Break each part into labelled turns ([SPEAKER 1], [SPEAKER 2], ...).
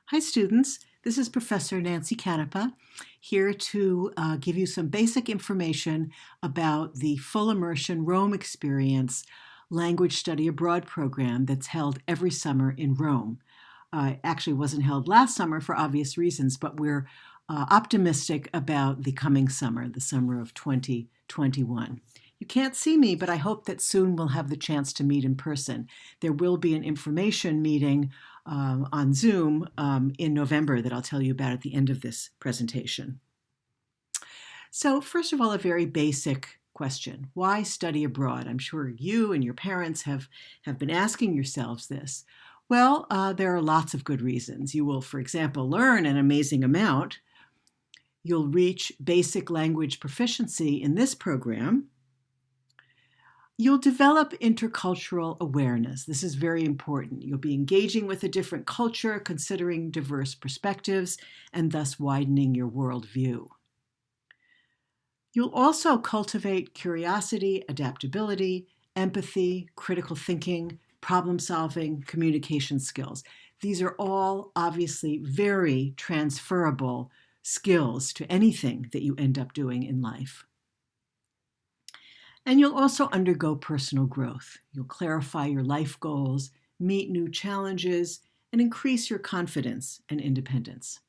[SPEAKER 1] Hi students, this is Professor Nancy Canepa here to give you some basic information about the Full Immersion Rome Experience Language Study Abroad program that's held every summer in Rome. Actually wasn't held last summer for obvious reasons, but we're optimistic about the coming summer, the summer of 2021. You can't see me, but I hope that soon we'll have the chance to meet in person. There will be an information meeting on Zoom in November that I'll tell you about at the end of this presentation. So first of all, a very basic question. Why study abroad? I'm sure you and your parents have been asking yourselves this. Well, there are lots of good reasons. You will, for example, learn an amazing amount. You'll reach basic language proficiency in this program. You'll develop intercultural awareness. This is very important. You'll be engaging with a different culture, considering diverse perspectives, and thus widening your worldview. You'll also cultivate curiosity, adaptability, empathy, critical thinking, problem solving, communication skills. These are all obviously very transferable skills to anything that you end up doing in life. And you'll also undergo personal growth. You'll clarify your life goals, meet new challenges, and increase your confidence and independence.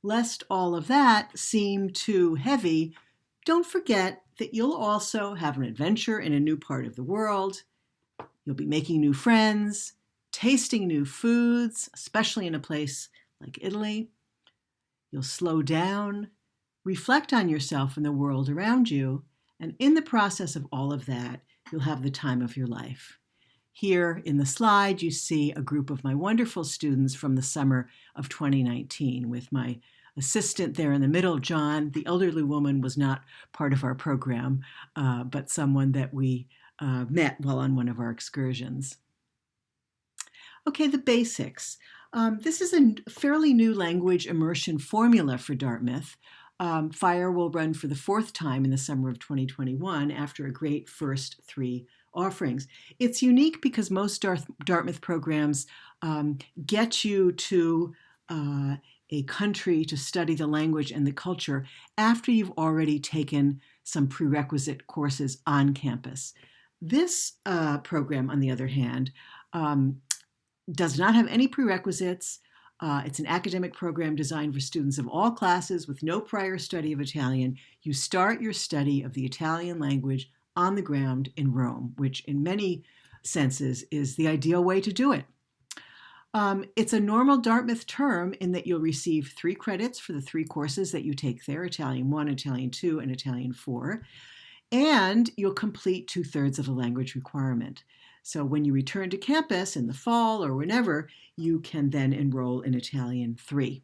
[SPEAKER 1] Lest all of that seem too heavy, don't forget that you'll also have an adventure in a new part of the world. You'll be making new friends, tasting new foods, especially in a place like Italy. You'll slow down, reflect on yourself and the world around you, and in the process of all of that, you'll have the time of your life. Here in the slide, you see a group of my wonderful students from the summer of 2019 with my assistant there in the middle, John. The elderly woman was not part of our program, but someone that we met while on one of our excursions. Okay, the basics. This is a fairly new language immersion formula for Dartmouth. F.I.R.E will run for the fourth time in the summer of 2021 after a great first three offerings. It's unique because most Dartmouth programs get you to a country to study the language and the culture after you've already taken some prerequisite courses on campus. This program, on the other hand, does not have any prerequisites. It's an academic program designed for students of all classes with no prior study of Italian. You start your study of the Italian language on the ground in Rome, which in many senses is the ideal way to do it. It's a normal Dartmouth term in that you'll receive 3 credits for the 3 courses that you take there, Italian 1, Italian 2, and Italian 4, and you'll complete 2/3 of the language requirement. So when you return to campus in the fall or whenever, you can then enroll in Italian 3.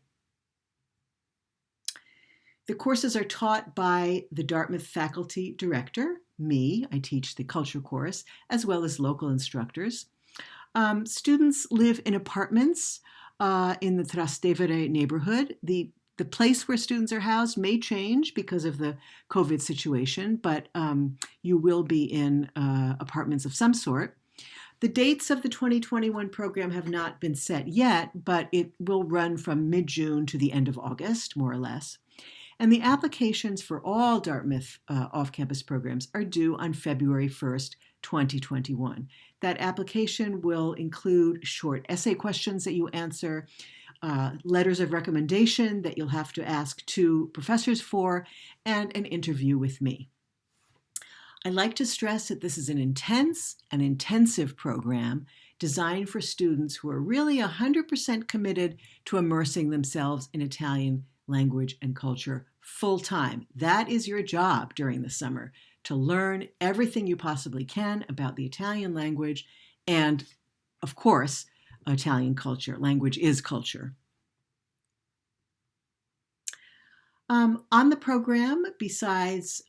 [SPEAKER 1] The courses are taught by the Dartmouth faculty director, me, I teach the culture course, as well as local instructors. Students live in apartments in the Trastevere neighborhood. The place where students are housed may change because of the COVID situation, but you will be in apartments of some sort. The dates of the 2021 program have not been set yet, but it will run from mid-June to the end of August, more or less. And the applications for all Dartmouth off-campus programs are due on February 1st, 2021. That application will include short essay questions that you answer, letters of recommendation that you'll have to ask 2 professors for, and an interview with me. I'd like to stress that this is an intense and intensive program designed for students who are really 100% committed to immersing themselves in Italian language and culture full-time. That is your job during the summer, to learn everything you possibly can about the Italian language and, of course, Italian culture. Language is culture. On the program, besides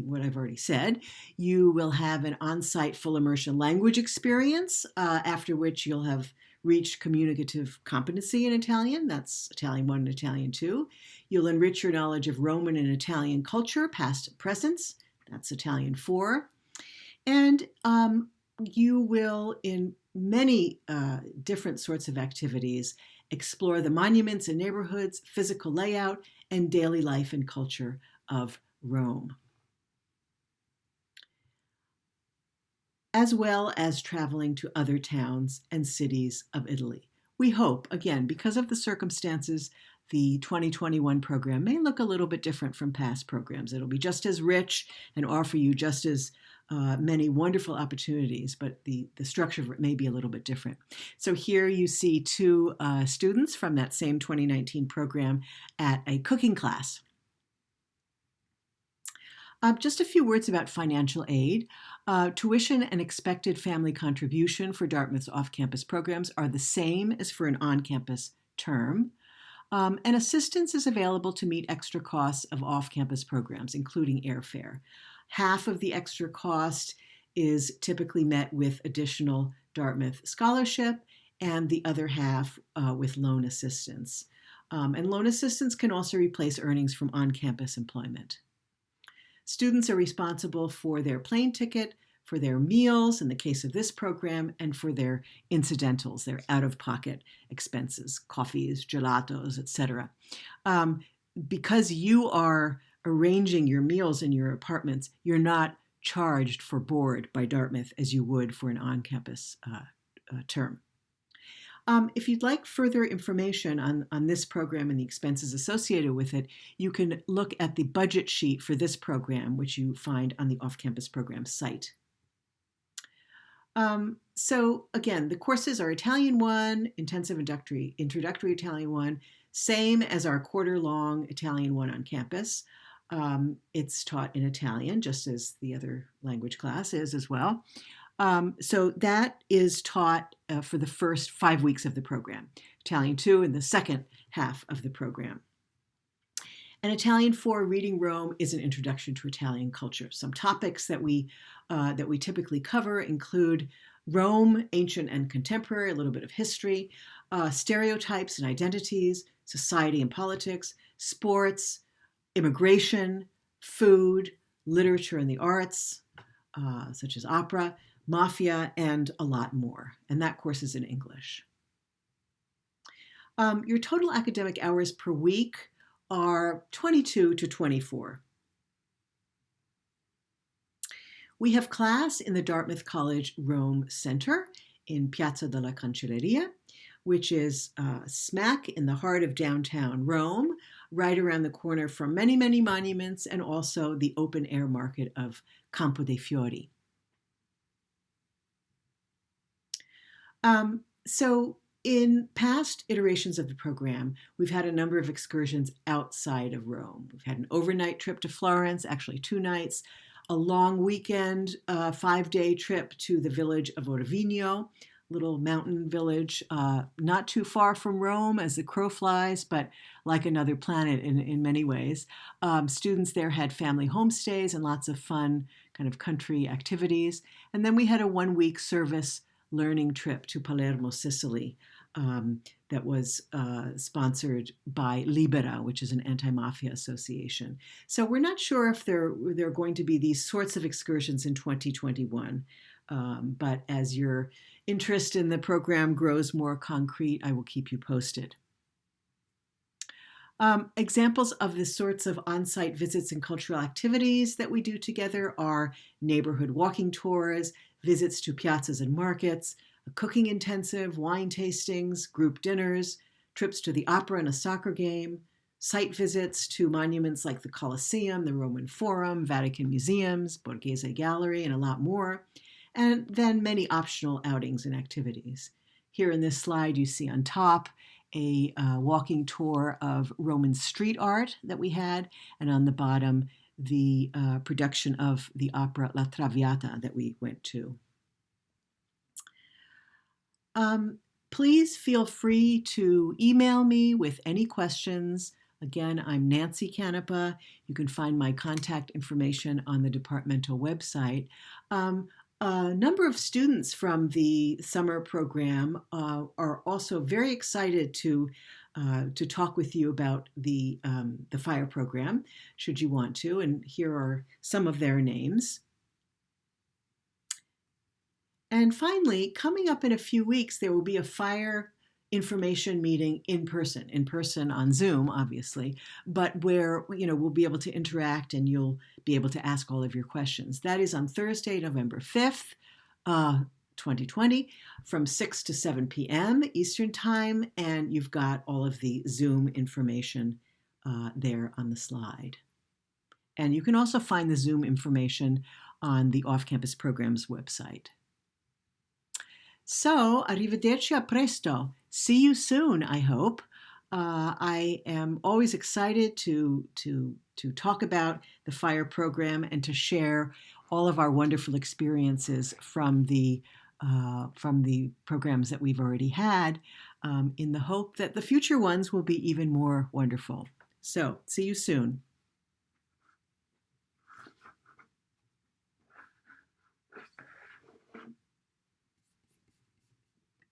[SPEAKER 1] what I've already said, you will have an on-site full immersion language experience, after which you'll have reached communicative competency in Italian. That's Italian 1 and Italian 2. You'll enrich your knowledge of Roman and Italian culture, past and present. That's Italian 4. And you will, in many different sorts of activities, explore the monuments and neighborhoods, physical layout, and daily life and culture of Rome, as well as traveling to other towns and cities of Italy. We hope, again, because of the circumstances, the 2021 program may look a little bit different from past programs. It'll be just as rich and offer you just as many wonderful opportunities, but the structure of it may be a little bit different. So here you see two students from that same 2019 program at a cooking class. Just a few words about financial aid. Tuition and expected family contribution for Dartmouth's off-campus programs are the same as for an on-campus term. And assistance is available to meet extra costs of off-campus programs, including airfare. Half of the extra cost is typically met with additional Dartmouth scholarship, and the other half with loan assistance. And loan assistance can also replace earnings from on-campus employment. Students are responsible for their plane ticket, for their meals in the case of this program, and for their incidentals, their out-of-pocket expenses, coffees, gelatos, etc. Because you are arranging your meals in your apartments, you're not charged for board by Dartmouth as you would for an on-campus term. If you'd like further information on this program and the expenses associated with it, you can look at the budget sheet for this program, which you find on the off-campus program site. So again, the courses are Italian 1, intensive introductory Italian 1, same as our quarter-long Italian 1 on campus. It's taught in Italian, just as the other language class is as well. So that is taught for the first 5 weeks of the program. Italian 2 in the second half of the program. And Italian 4, Reading Rome, is an introduction to Italian culture. Some topics that we typically cover include Rome, ancient and contemporary, a little bit of history, stereotypes and identities, society and politics, sports, immigration, food, literature and the arts, such as opera, mafia, and a lot more. And that course is in English. Your total academic hours per week are 22 to 24. We have class in the Dartmouth College Rome Center in Piazza della Cancelleria, which is smack in the heart of downtown Rome, right around the corner from many, many monuments and also the open air market of Campo dei Fiori. So in past iterations of the program, we've had a number of excursions outside of Rome. We've had an overnight trip to Florence, actually 2 nights, a long weekend, 5-day trip to the village of Orvigno, little mountain village, not too far from Rome as the crow flies, but like another planet in many ways. Students there had family homestays and lots of fun kind of country activities. And then we had a 1-week service learning trip to Palermo, Sicily, that was sponsored by Libera, which is an anti-mafia association. So we're not sure if there are going to be these sorts of excursions in 2021, but as your interest in the program grows more concrete, I will keep you posted. Examples of the sorts of on-site visits and cultural activities that we do together are neighborhood walking tours, visits to piazzas and markets, a cooking intensive, wine tastings, group dinners, trips to the opera and a soccer game, site visits to monuments like the Colosseum, the Roman Forum, Vatican museums, Borghese Gallery, and a lot more, and then many optional outings and activities. Here in this slide, you see on top a walking tour of Roman street art that we had, and on the bottom, the production of the opera La Traviata that we went to. Please feel free to email me with any questions. Again, I'm Nancy Canepa. You can find my contact information on the departmental website. A number of students from the summer program are also very excited to talk with you about the F.I.R.E program, should you want to, and here are some of their names. And finally, coming up in a few weeks, there will be a FIRE information meeting in person on Zoom, obviously, but where we'll be able to interact and you'll be able to ask all of your questions. That is on Thursday, November 5th, 2020, from 6 to 7 p.m. Eastern Time, and you've got all of the Zoom information there on the slide. And you can also find the Zoom information on the Off-Campus Programs website. So, arrivederci a presto. See you soon, I hope. I am always excited to talk about the FIRE program and to share all of our wonderful experiences from the programs that we've already had, in the hope that the future ones will be even more wonderful. So, see you soon.